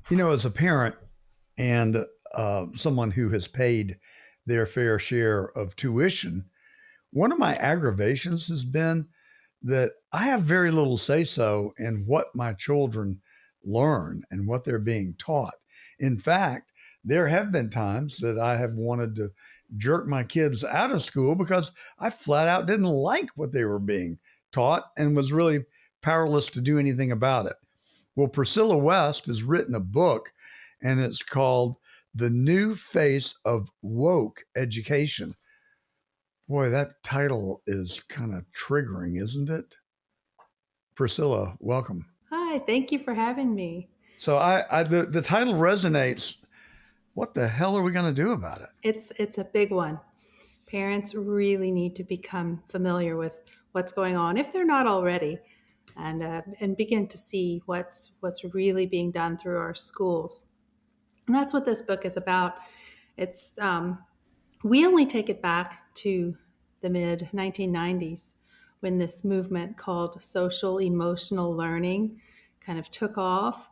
As a parent and someone who has paid their fair share of tuition, one of my aggravations has been that I have very little say so in what my children learn and what they're being taught. In fact, there have been times that I have wanted to jerk my kids out of school because I flat out didn't like what they were being taught and was really powerless to do anything about it. Well, Priscilla West has written a book, and it's called The New Face of Woke Education. Boy, that title is kind of triggering, isn't it? Priscilla, welcome. Hi, thank you for having me. So the title resonates. What the hell are we going to do about it? It's a big one. Parents really need to become familiar with what's going on if they're not already, and begin to see what's really being done through our schools. And that's what this book is about. It's We only take it back to the mid 1990s when this movement called social emotional learning kind of took off.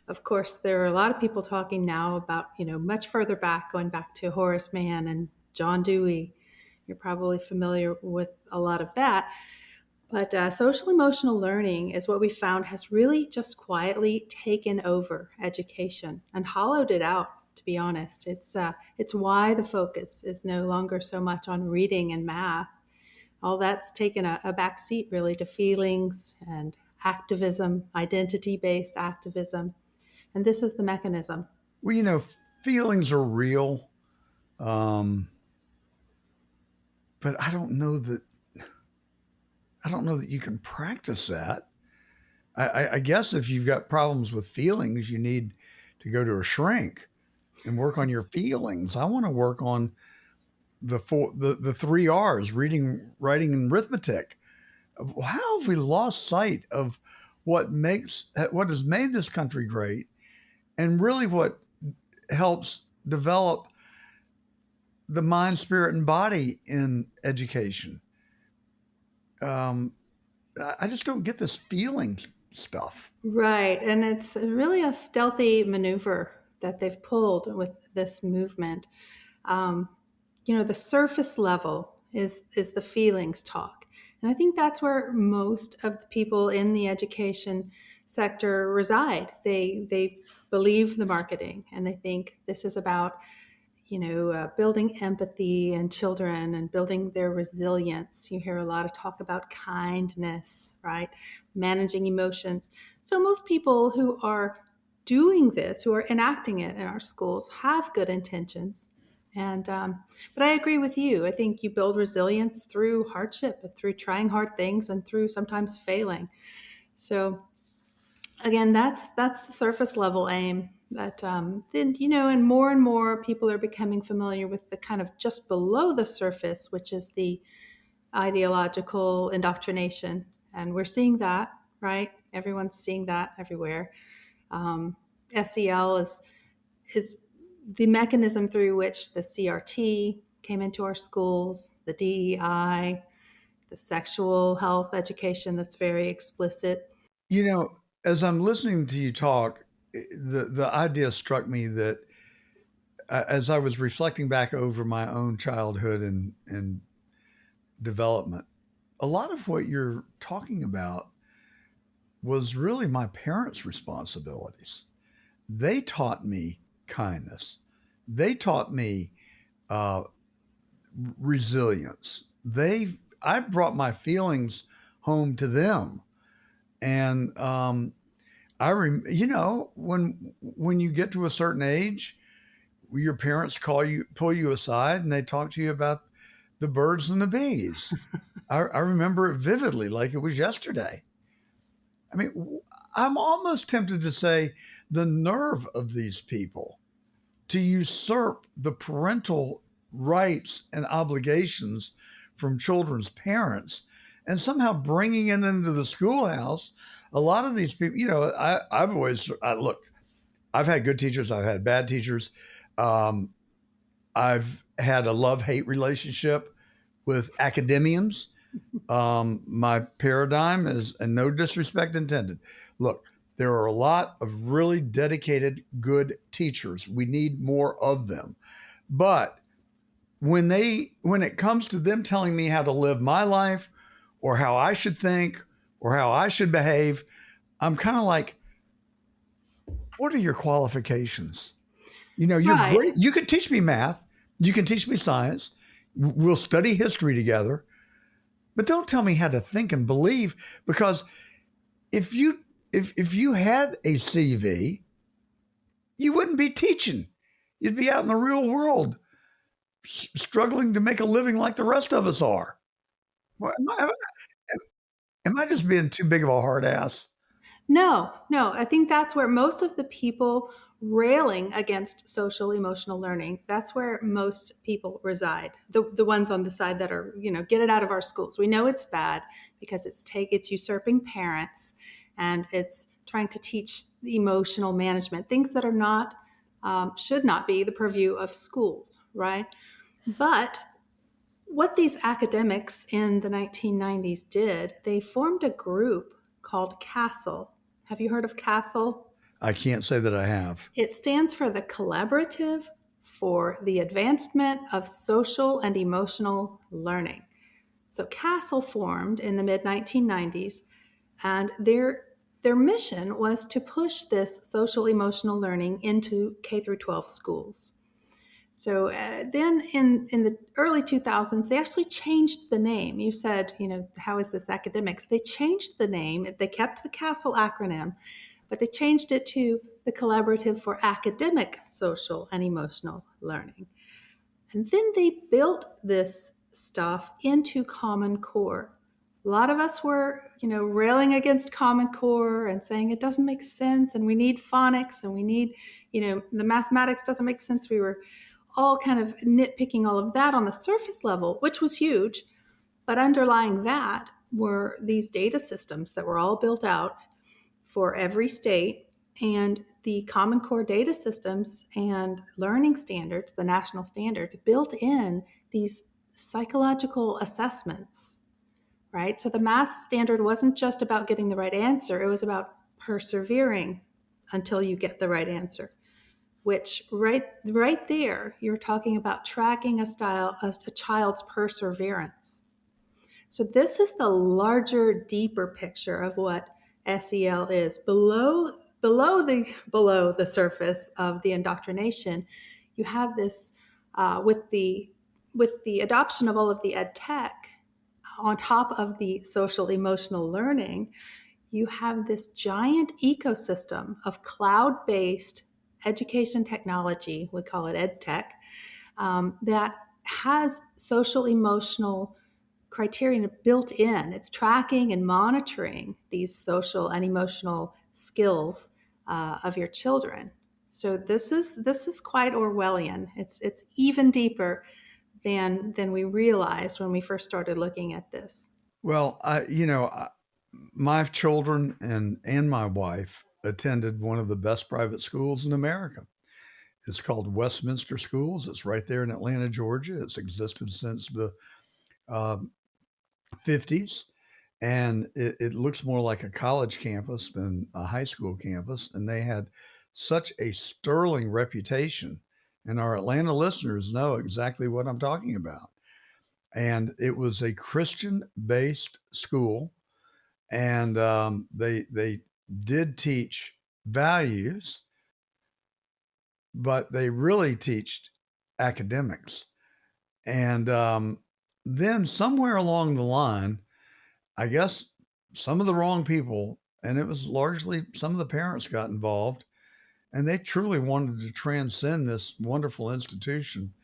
Of course, there are a lot of people talking now about, much further back, going back to Horace Mann and John Dewey. You're probably familiar with a lot of that. But social emotional learning is what we found has really just quietly taken over education and hollowed it out. To be honest, it's why the focus is no longer so much on reading and math. All that's taken a back seat really to feelings and activism, identity based activism. And this is the mechanism. Well, feelings are real, um, but I don't know that you can practice that. I guess if you've got problems with feelings, you need to go to a shrink and work on your feelings. I want to work on the three R's: reading, writing, and arithmetic. How have we lost sight of what has made this country great, and really what helps develop the mind, spirit, and body in education? Um, I just don't get this feeling stuff. Right. And it's really a stealthy maneuver that they've pulled with this movement. Um, the surface level is the feelings talk. And I think that's where most of the people in the education sector reside. They believe the marketing and they think this is about building empathy in children and building their resilience. You hear a lot of talk about kindness, right? Managing emotions. So most people who are doing this, who are enacting it in our schools, have good intentions. And but I agree with you. I think you build resilience through hardship, through trying hard things, and through sometimes failing. So again, that's the surface level aim. That then and more people are becoming familiar with the kind of just below the surface, which is the ideological indoctrination, and we're seeing that, right? Everyone's seeing that everywhere. SEL is the mechanism through which the CRT came into our schools, the DEI, the sexual health education that's very explicit. As I'm listening to you talk, the idea struck me that as I was reflecting back over my own childhood and development, a lot of what you're talking about was really my parents' responsibilities. They taught me kindness. They taught me uh, resilience. I brought my feelings home to them, and when you get to a certain age, your parents pull you aside, and they talk to you about the birds and the bees. I remember it vividly, like it was yesterday. I mean, I'm almost tempted to say the nerve of these people to usurp the parental rights and obligations from children's parents and somehow bringing it into the schoolhouse. A lot of these people, I've always, look, I've had good teachers, I've had bad teachers. Um, I've had a love hate relationship with academians. My paradigm is, and no disrespect intended. Look, There are a lot of really dedicated, good teachers. We need more of them. But when it comes to them telling me how to live my life or how I should think or how I should behave, I'm kind of like, what are your qualifications? You're Right. great. You can teach me math. You can teach me science. We'll study history together. But don't tell me how to think and believe, because if you if you had a CV, you wouldn't be teaching. You'd be out in the real world struggling to make a living like the rest of us are. Well, am I just being too big of a hard ass? No, no, I think that's where most of the people railing against social emotional learning, that's where most people reside. The ones on the side that are, get it out of our schools. We know it's bad because it's usurping parents, and it's trying to teach emotional management, things that are not should not be the purview of schools, right? But what these academics in the 1990s did, they formed a group called CASTLE. Have you heard of CASTLE? I can't say that I have. It stands for the Collaborative for the Advancement of Social and Emotional Learning. So CASTLE formed in the mid 1990s, and their mission was to push this social emotional learning into K through 12 schools. So then in the early 2000s, they actually changed the name. You said, how is this academics? They changed the name. They kept the CASTLE acronym, but they changed it to the Collaborative for Academic, Social, and Emotional Learning. And then they built this stuff into Common Core. A lot of us were, railing against Common Core and saying it doesn't make sense, and we need phonics, and we need, the mathematics doesn't make sense. We were all kind of nitpicking all of that on the surface level, which was huge. But underlying that were these data systems that were all built out for every state, and the Common Core data systems and learning standards, the national standards, built in these psychological assessments, right? So the math standard wasn't just about getting the right answer, it was about persevering until you get the right answer. Which right there, you're talking about tracking a child's perseverance. So this is the larger, deeper picture of what SEL is. Below the surface of the indoctrination, you have this with the adoption of all of the ed tech on top of the social emotional learning. You have this giant ecosystem of cloud-based education technology, we call it ed tech, that has social emotional criterion built in. It's tracking and monitoring these social and emotional skills of your children. So this is quite Orwellian. It's even deeper than we realized when we first started looking at this. Well, my children and my wife attended one of the best private schools in America. It's called Westminster Schools. It's right there in Atlanta, Georgia. It's existed since the uh, 50s, and it looks more like a college campus than a high school campus. And they had such a sterling reputation. And our Atlanta listeners know exactly what I'm talking about. And it was a Christian based school, and they did teach values, but they really teach academics. And then somewhere along the line, I guess some of the wrong people, and it was largely some of the parents got involved, and they truly wanted to transcend this wonderful institution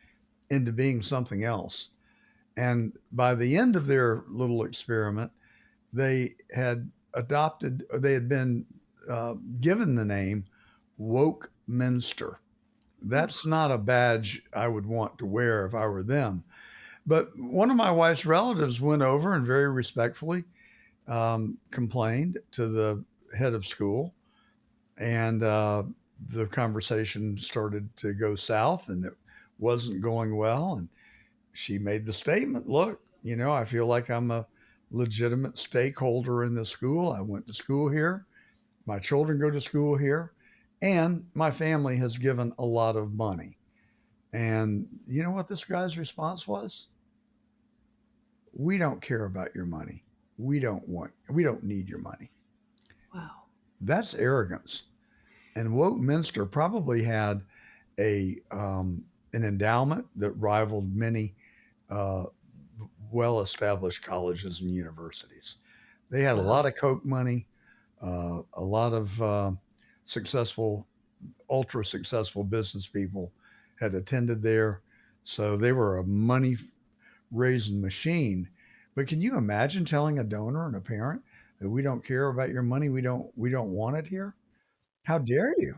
into being something else. And by the end of their little experiment, they had adopted, or they had been given the name Woke Minster. That's not a badge I would want to wear if I were them. But one of my wife's relatives went over and very respectfully complained to the head of school, and the conversation started to go south, and it wasn't going well. And she made the statement, "Look, I feel like I'm a legitimate stakeholder in the school. I went to school here, My children go to school here, and my family has given a lot of money. And you know what this guy's response was? We don't care about your money. We don't need your money. Wow. That's arrogance. And Woke Minster probably had a an endowment that rivaled many uh, well-established colleges and universities. They had a lot Wow. of Koch money, a lot of successful, ultra successful business people had attended there, so they were a money raising machine. But can you imagine telling a donor and a parent that we don't care about your money, we don't want it here? How dare you?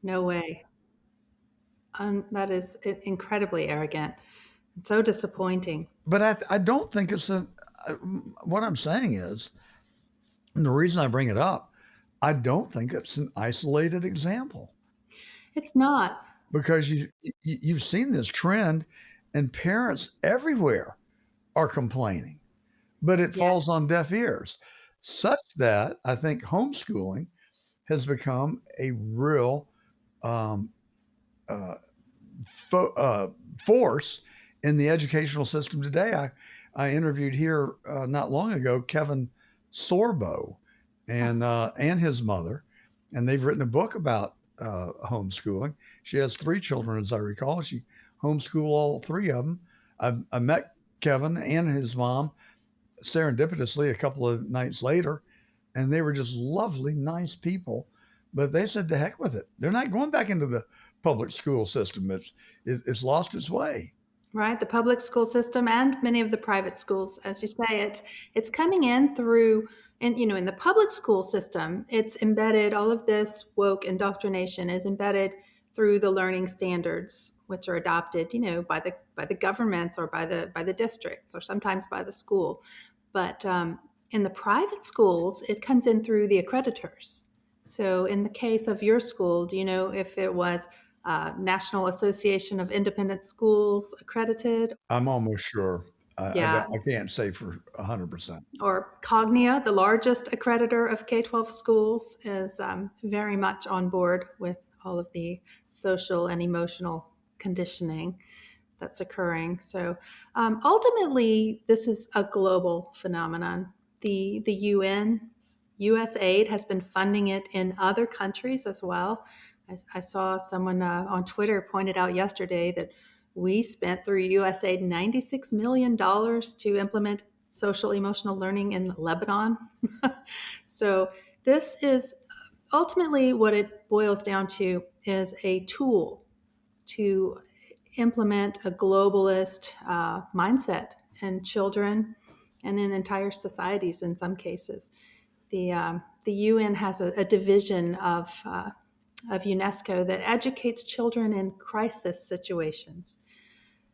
No way. That is incredibly arrogant and so disappointing. But I don't think it's a. What I'm saying is, and the reason I bring it up, I don't think it's an isolated example It's not. because you've seen this trend, and parents everywhere are complaining, but it falls Yes. on deaf ears, such that I think homeschooling has become a real um, uh, force in the educational system today. I interviewed here not long ago Kevin Sorbo and his mother, and they've written a book about homeschooling. She has three children, as I recall. She homeschooled all three of them. I met Kevin and his mom serendipitously a couple of nights later, and they were just lovely, nice people. But they said, "To heck with it. They're not going back into the public school system. It's lost its way." Right, the public school system and many of the private schools, as you say, it's coming in through, and in the public school system, it's embedded. All of this woke indoctrination is embedded through the learning standards, which are adopted, by the governments or by the districts or sometimes by the school. But in the private schools, it comes in through the accreditors. So, in the case of your school, do you know if it was National Association of Independent Schools accredited? I'm almost sure. Yeah. I can't say for 100%. Or Cognia, the largest accreditor of K 12 schools, is very much on board with all of the social and emotional conditioning that's occurring. So ultimately, this is a global phenomenon. The UN, US aid has been funding it in other countries as well. I saw someone on Twitter pointed out yesterday that we spent through USAID $96 million to implement social emotional learning in Lebanon. So this is ultimately what it boils down to is a tool to implement a globalist mindset in children and in entire societies in some cases. The UN has a division of UNESCO that educates children in crisis situations.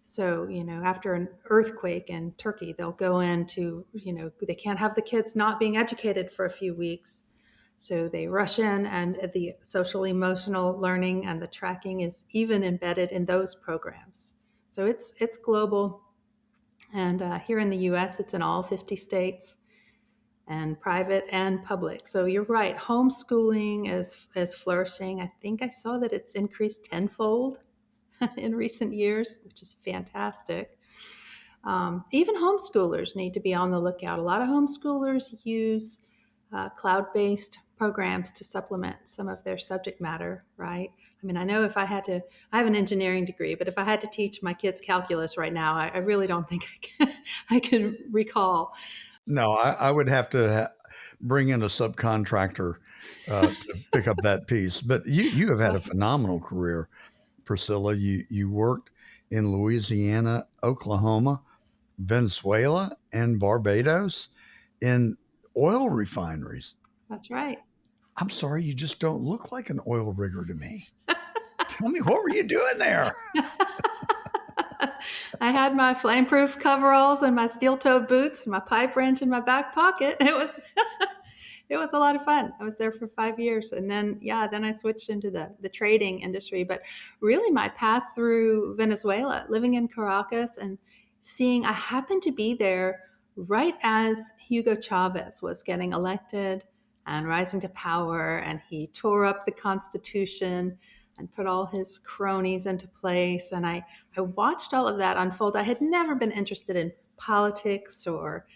So, after an earthquake in Turkey, they'll go into, they can't have the kids not being educated for a few weeks. So they rush in, and the social emotional learning and the tracking is even embedded in those programs. So it's global. And here in the US, it's in all 50 states and private and public. So you're right, homeschooling is flourishing. I think I saw that it's increased tenfold in recent years, which is fantastic. Even homeschoolers need to be on the lookout. A lot of homeschoolers use cloud-based programs to supplement some of their subject matter, right? I mean, I know if I had to, I have an engineering degree, but if I had to teach my kids calculus right now, I really don't think I can recall. No, I would have to bring in a subcontractor to pick up that piece. But you have had a phenomenal career, Priscilla. You worked in Louisiana, Oklahoma, Venezuela, and Barbados in oil refineries. That's right. I'm sorry, you just don't look like an oil rigger to me. Tell me, what were you doing there? I had my flameproof coveralls and my steel-toed boots and my pipe wrench in my back pocket. It was it was a lot of fun. I was there for 5 years, and then I switched into the trading industry. But really, my path through Venezuela, living in Caracas, and seeing, I happened to be there right as Hugo Chavez was getting elected, and rising to power, and he tore up the Constitution and put all his cronies into place. And I watched all of that unfold. I had never been interested in politics or,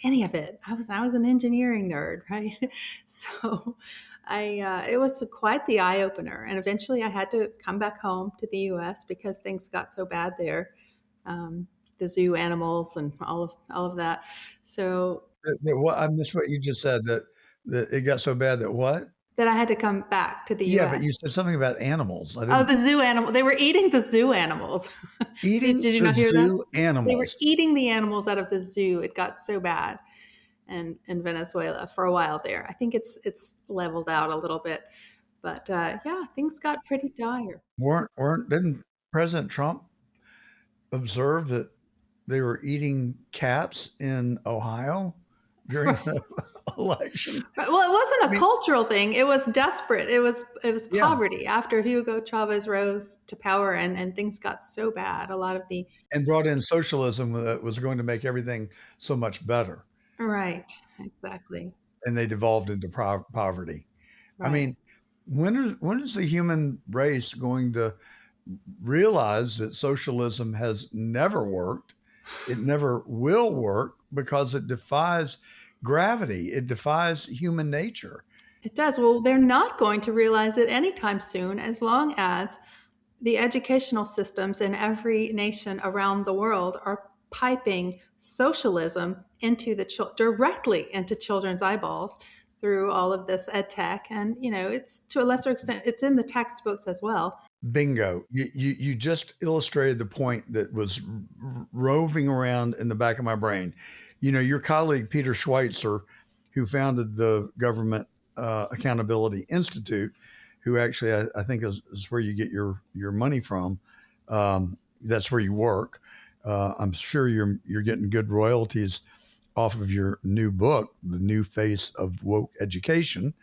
any of it. I was an engineering nerd, right? So it was quite the eye opener. And eventually I had to come back home to the US because things got so bad there. The zoo animals and all of that. So What, I missed what you just said, that it got so bad that what? that I had to come back to the Yeah, but US. you said something about animals. I Oh, didn't. the zoo animal. They were eating the zoo animals. Did Eating you the not hear that? zoo They were animals. eating the animals out of the zoo. It got so bad in Venezuela for a while there. I think it's leveled out a little bit, but yeah, things got pretty dire. Didn't President Trump observe that they were eating cats in Ohio during Right. the election? Well, it I wasn't a mean, cultural thing. It was desperate. It was yeah, poverty after Hugo Chavez rose to power, and things got so bad. A lot of the and brought in socialism that was going to make everything so much better, right, exactly, and they devolved into poverty. I right. mean, when is the human race going to realize that socialism has never worked? It never will work because it defies gravity. It defies human nature. It does. Well, they're not going to realize it anytime soon, as long as the educational systems in every nation around the world are piping socialism into directly into children's eyeballs through all of this ed tech. And it's to a lesser extent, it's in the textbooks as well. Bingo. You just illustrated the point that was roving around in the back of my brain. Your colleague, Peter Schweizer, who founded the Government Accountability Institute, who actually I think is where you get your money from. That's where you work. I'm sure you're getting good royalties off of your new book, The New Face of Woke Education.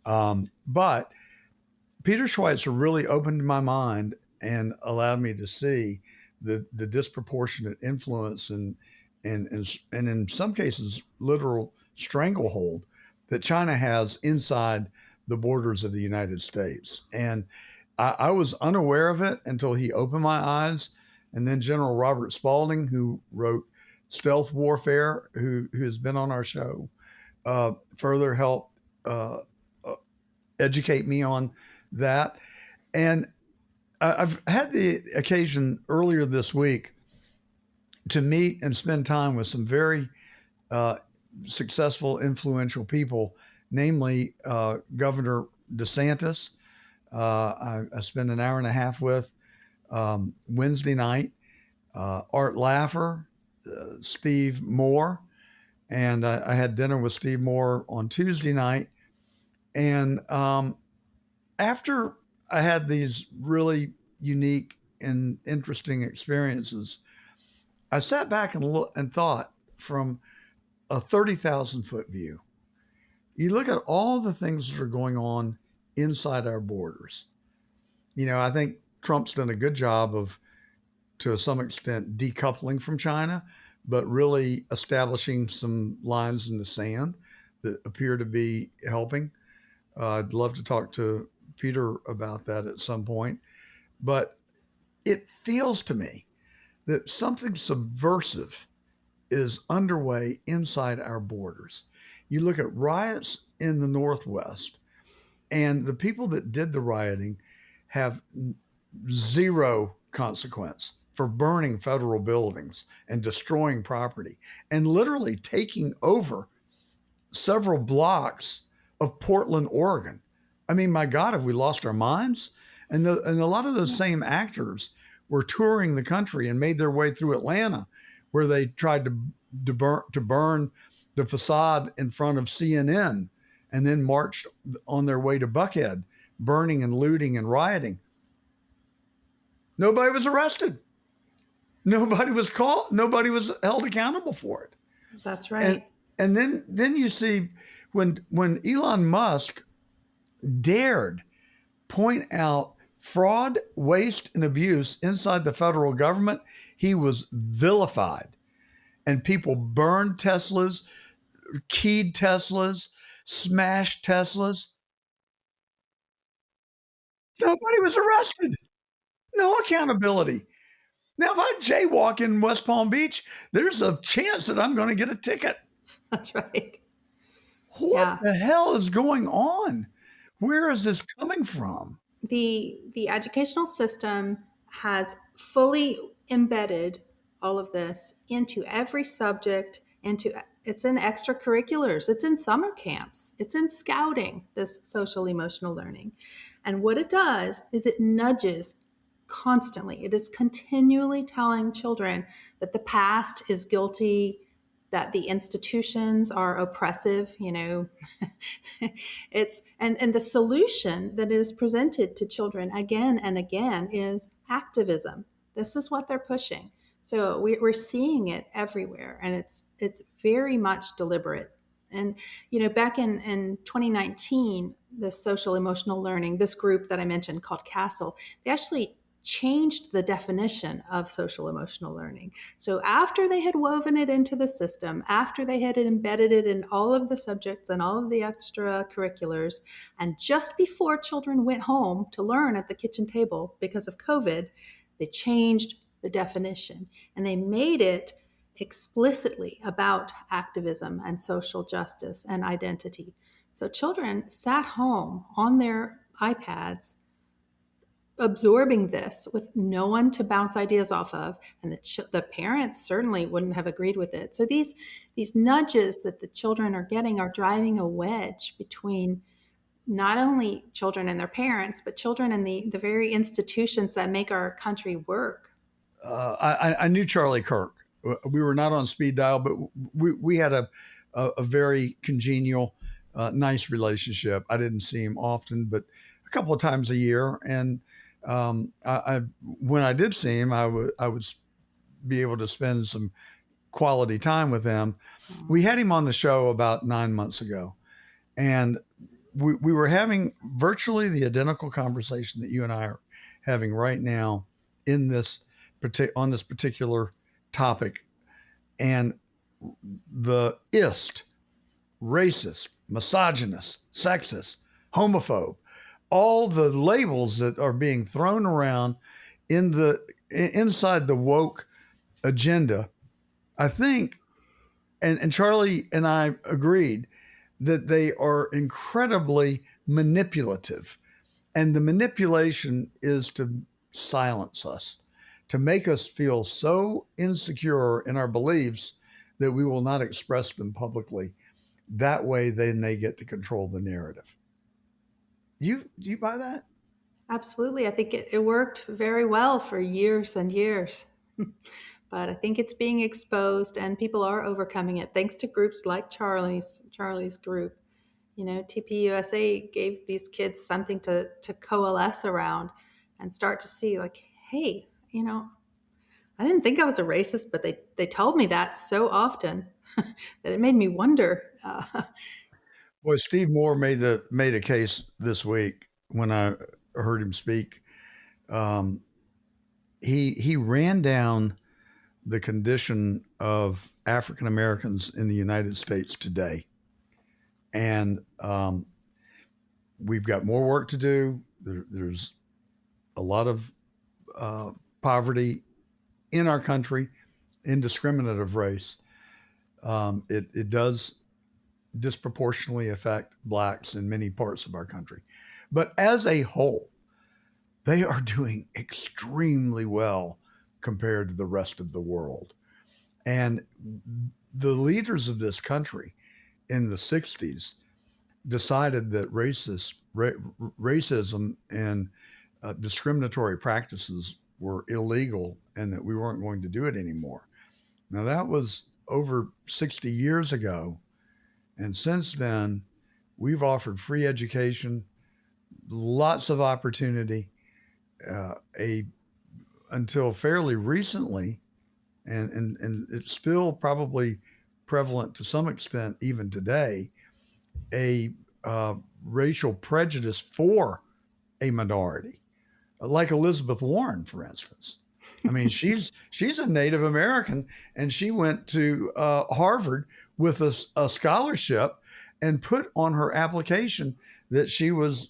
But Peter Schweizer really opened my mind and allowed me to see the disproportionate influence and in some cases literal stranglehold that China has inside the borders of the United States. And I was unaware of it until he opened my eyes. And then General Robert Spalding, who wrote Stealth Warfare, who has been on our show, further helped educate me on that. And I've had the occasion earlier this week to meet and spend time with some very successful, influential people, namely Governor DeSantis. I spent an hour and a half with Wednesday night, Art Laffer, Steve Moore, and I had dinner with Steve Moore on Tuesday night. And after I had these really unique and interesting experiences, I sat back and thought from a 30,000-foot view. You look at all the things that are going on inside our borders. I think Trump's done a good job of, to some extent, decoupling from China, but really establishing some lines in the sand that appear to be helping. I'd love to talk to Peter about that at some point. But it feels to me that something subversive is underway inside our borders. You look at riots in the Northwest, and the people that did the rioting have zero consequence for burning federal buildings and destroying property and literally taking over several blocks of Portland, Oregon. I mean, my God, have we lost our minds? And a lot of those same actors were touring the country and made their way through Atlanta, where they tried to burn the facade in front of CNN, and then marched on their way to Buckhead, burning and looting and rioting. Nobody was arrested. Nobody was caught. Nobody was held accountable for it. That's And right. and then you see when Elon Musk dared point out fraud, waste, and abuse inside the federal government, he was vilified. And people burned Teslas, keyed Teslas, smashed Teslas. Nobody was arrested. No accountability. Now, if I jaywalk in West Palm Beach, there's a chance that I'm going to get a ticket. That's right. What Yeah. the hell is going on? Where is this coming from? The educational system has fully embedded all of this into every subject, into it's in extracurriculars, it's in summer camps, it's in scouting, this social emotional learning. And what it does is it nudges constantly. It is continually telling children that the past is guilty, that the institutions are oppressive, it's and the solution that is presented to children again and again is activism. This is what they're pushing. So we're seeing it everywhere, and it's very much deliberate. And back in 2019, the social emotional learning, this group that I mentioned called Castle, they actually changed the definition of social emotional learning. So after they had woven it into the system, after they had embedded it in all of the subjects and all of the extracurriculars, and just before children went home to learn at the kitchen table because of COVID, they changed the definition and they made it explicitly about activism and social justice and identity. So children sat home on their iPads absorbing this with no one to bounce ideas off of, and the parents certainly wouldn't have agreed with it. So these nudges that the children are getting are driving a wedge between not only children and their parents, but children and the very institutions that make our country work. I knew Charlie Kirk. We were not on speed dial, but we had a very congenial, nice relationship. I didn't see him often, but a couple of times a year. And when I did see him, I would be able to spend some quality time with him. We had him on the show about 9 months ago, and we were having virtually the identical conversation that you and I are having right now in this on this particular topic. And the ist, racist, misogynist, sexist, homophobe, all the labels that are being thrown around inside the woke agenda, I think, and Charlie and I agreed that they are incredibly manipulative. And the manipulation is to silence us, to make us feel so insecure in our beliefs that we will not express them publicly. That way, then they get to control the narrative. You buy that? Absolutely. I think it worked very well for years and years. But I think it's being exposed and people are overcoming it thanks to groups like Charlie's group. TPUSA gave these kids something to coalesce around and start to see like, hey, I didn't think I was a racist, but they told me that so often that it made me wonder. Well, Steve Moore made a case this week when I heard him speak. Um, he ran down the condition of African Americans in the United States today, and we've got more work to do. There's a lot of uh, poverty in our country, indiscriminate of race. It does disproportionately affect blacks in many parts of our country. But as a whole, they are doing extremely well compared to the rest of the world. And the leaders of this country in the 60s decided that racism and discriminatory practices were illegal and that we weren't going to do it anymore. Now, that was over 60 years ago. And since then, we've offered free education, lots of opportunity, a until fairly recently, and it's still probably prevalent to some extent even today, a racial prejudice for a minority, like Elizabeth Warren, for instance. I mean, she's a Native American, and she went to Harvard with a scholarship, and put on her application that she was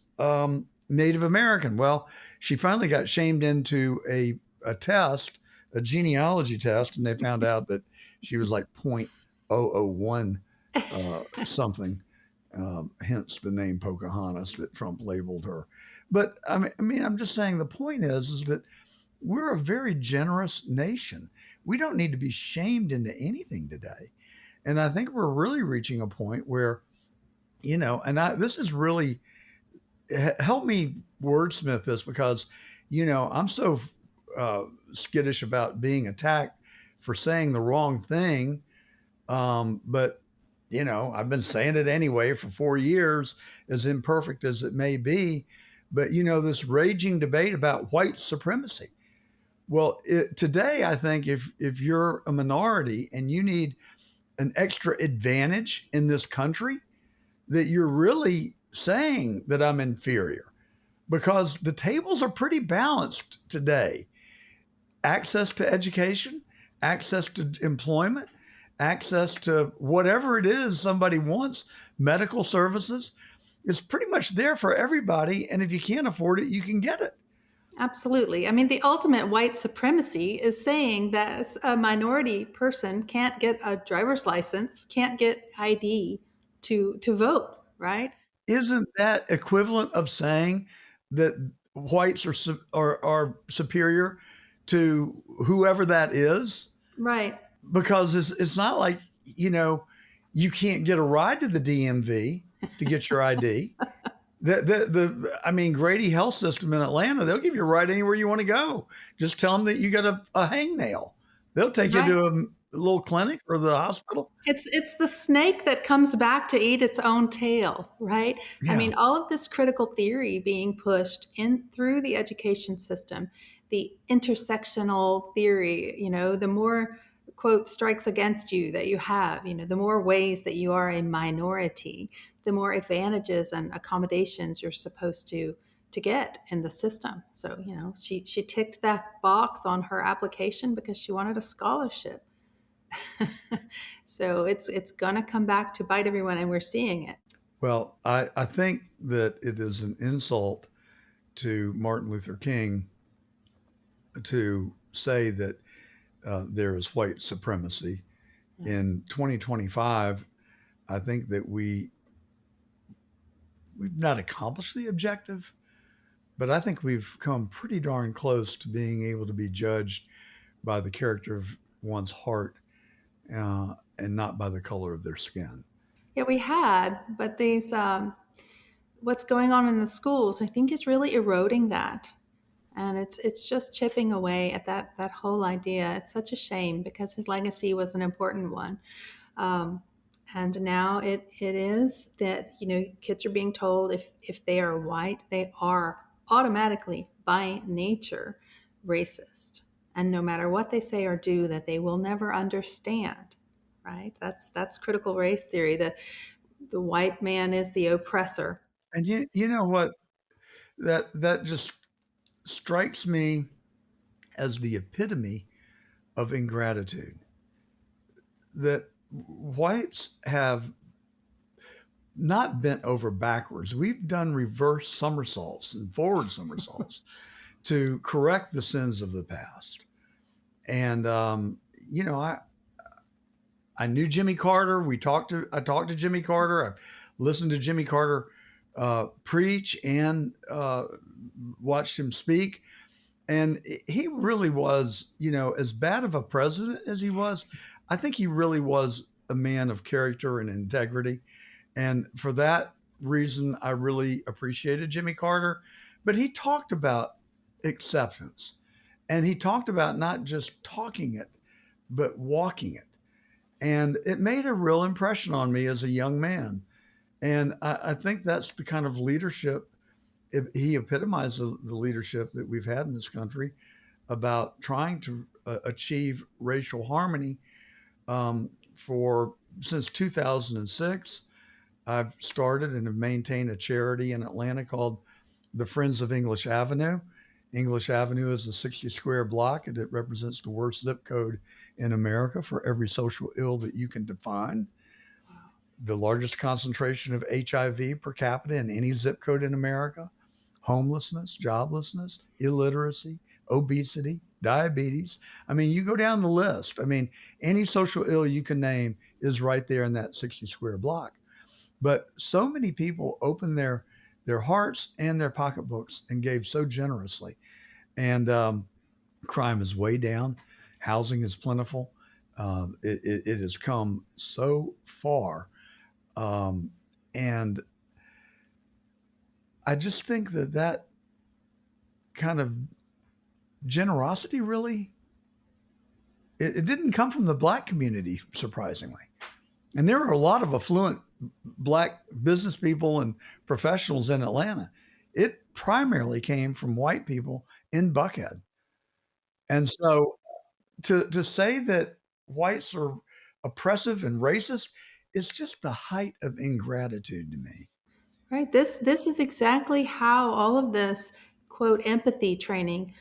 Native American. Well, she finally got shamed into a test, a genealogy test, and they found out that she was like 0.001 something. Hence the name Pocahontas that Trump labeled her. But I mean, I'm just saying the point is that we're a very generous nation. We don't need to be shamed into anything today. And I think we're really reaching a point where, this is really help me wordsmith this, because, I'm so skittish about being attacked for saying the wrong thing. But, I've been saying it anyway for 4 years, as imperfect as it may be. But, this raging debate about white supremacy. Well, today, I think if you're a minority and you need an extra advantage in this country, that you're really saying that I'm inferior, because the tables are pretty balanced today. Access to education, access to employment, access to whatever it is somebody wants, medical services, is pretty much there for everybody. And if you can't afford it, you can get it. Absolutely. I mean, the ultimate white supremacy is saying that a minority person can't get a driver's license, can't get ID to vote, right? Isn't that equivalent of saying that whites are superior to whoever that is? Right. Because it's not like, you can't get a ride to the DMV to get your ID. I mean, Grady Health System in Atlanta, they'll give you a ride anywhere you want to go. Just tell them that you got a hangnail. They'll take you Right. to a little clinic or the hospital. It's the snake that comes back to eat its own tail, right? I Yeah. mean, all of this critical theory being pushed in through the education system, the intersectional theory, the more quote strikes against you that you have, the more ways that you are a minority, the more advantages and accommodations you're supposed to get in the system. So, she ticked that box on her application because she wanted a scholarship. So it's gonna come back to bite everyone, and we're seeing it. Well, I think that it is an insult to Martin Luther King to say that there is white supremacy. Yeah. In 2025, I think that we've not accomplished the objective, but I think we've come pretty darn close to being able to be judged by the character of one's heart, and not by the color of their skin. Yeah, we had, but these what's going on in the schools, I think, is really eroding that, and it's just chipping away at that whole idea. It's such a shame because his legacy was an important one. Um, and now it is that kids are being told if they are white, they are automatically by nature racist, and no matter what they say or do, that they will never understand. Right? That's critical race theory. The white man is the oppressor. And you know what? That just strikes me as the epitome of ingratitude. That whites have not bent over backwards. We've done reverse somersaults and forward somersaults to correct the sins of the past. And you know, I knew Jimmy Carter. I talked to Jimmy Carter. I listened to Jimmy Carter preach, and watched him speak. And he really was, as bad of a president as he was, I think he really was a man of character and integrity. And for that reason, I really appreciated Jimmy Carter. But he talked about acceptance, and he talked about not just talking it, but walking it. And it made a real impression on me as a young man. And I think that's the kind of leadership, he epitomized the leadership that we've had in this country, about trying to achieve racial harmony. For Since 2006, I've started and have maintained a charity in Atlanta called the Friends of English Avenue. English Avenue is a 60 square block, and it represents the worst zip code in America for every social ill that you can define. The largest concentration of HIV per capita in any zip code in America, homelessness, joblessness, illiteracy, obesity, diabetes. I mean, you go down the list. I mean, any social ill you can name is right there in that 60 square block. But so many people opened their hearts and their pocketbooks and gave so generously. And crime is way down. Housing is plentiful. It has come so far. Um, and I just think that kind of generosity really, it didn't come from the black community, surprisingly. And there are a lot of affluent black business people and professionals in Atlanta. It primarily came from white people in Buckhead. And so to say that whites are oppressive and racist is just the height of ingratitude to me. Right. This is exactly how all of this quote empathy training,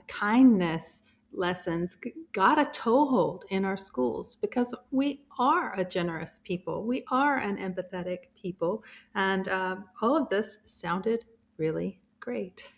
kindness lessons got a toehold in our schools because we are a generous people, we are an empathetic people, and all of this sounded really great.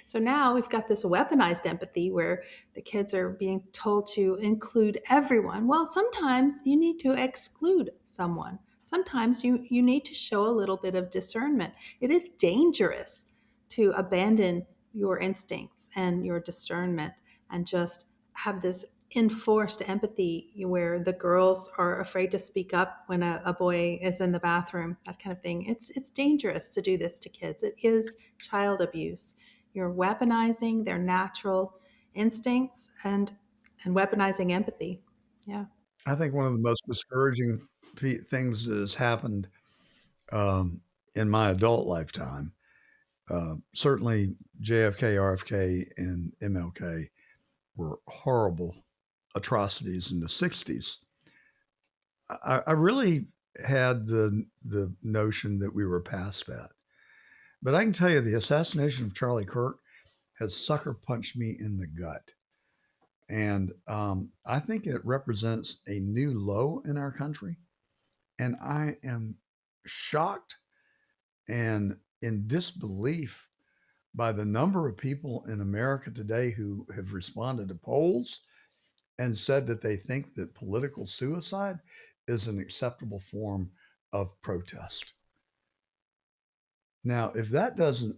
So now we've got this weaponized empathy where the kids are being told to include everyone. Well, sometimes you need to exclude someone. Sometimes you need to show a little bit of discernment. It is dangerous to abandon your instincts and your discernment and just have this enforced empathy where the girls are afraid to speak up when a boy is in the bathroom, that kind of thing. It's dangerous to do this to kids. It is child abuse. You're weaponizing their natural instincts and weaponizing empathy. Yeah. I think one of the most discouraging things that has happened in my adult lifetime, certainly JFK, RFK, and MLK were horrible atrocities in the 60s. I really had the notion that we were past that. But I can tell you the assassination of Charlie Kirk has sucker punched me in the gut. And I think it represents a new low in our country. And I am shocked and in disbelief by the number of people in America today who have responded to polls and said that they think that political suicide is an acceptable form of protest. Now, if that doesn't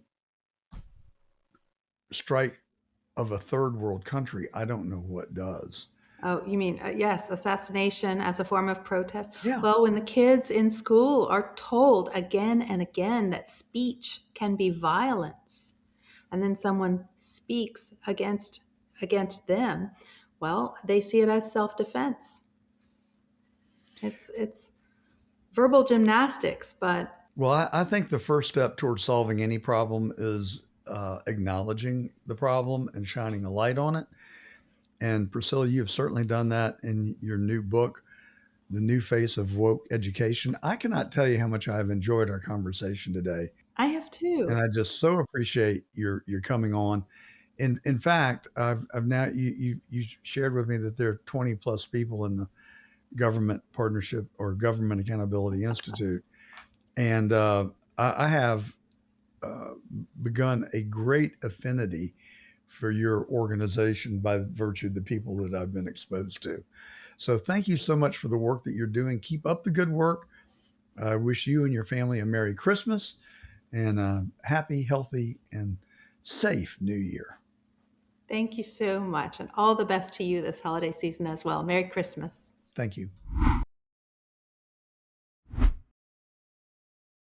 strike of a third world country, I don't know what does. Oh, you mean, yes, assassination as a form of protest? Yeah, Well, when the kids in school are told again and again that speech can be violence, and then someone speaks against them, well, they see it as self-defense. It's verbal gymnastics, but well, I think the first step towards solving any problem is acknowledging the problem and shining a light on it. And Priscilla, you've certainly done that in your new book, The New Face of Woke Education. I cannot tell you how much I've enjoyed our conversation today. I have And too. I just so appreciate your coming on. In fact, I've now you shared with me that there are 20 plus people in the Government Partnership or Government Accountability Institute, and I have uh, begun a great affinity for your organization by virtue of the people that I've been exposed to. So thank you so much for the work that you're doing. Keep up the good work. I wish you and your family a Merry Christmas and a happy, healthy, and safe New Year. Thank you so much, and all the best to you this holiday season as well. Merry Christmas. Thank you.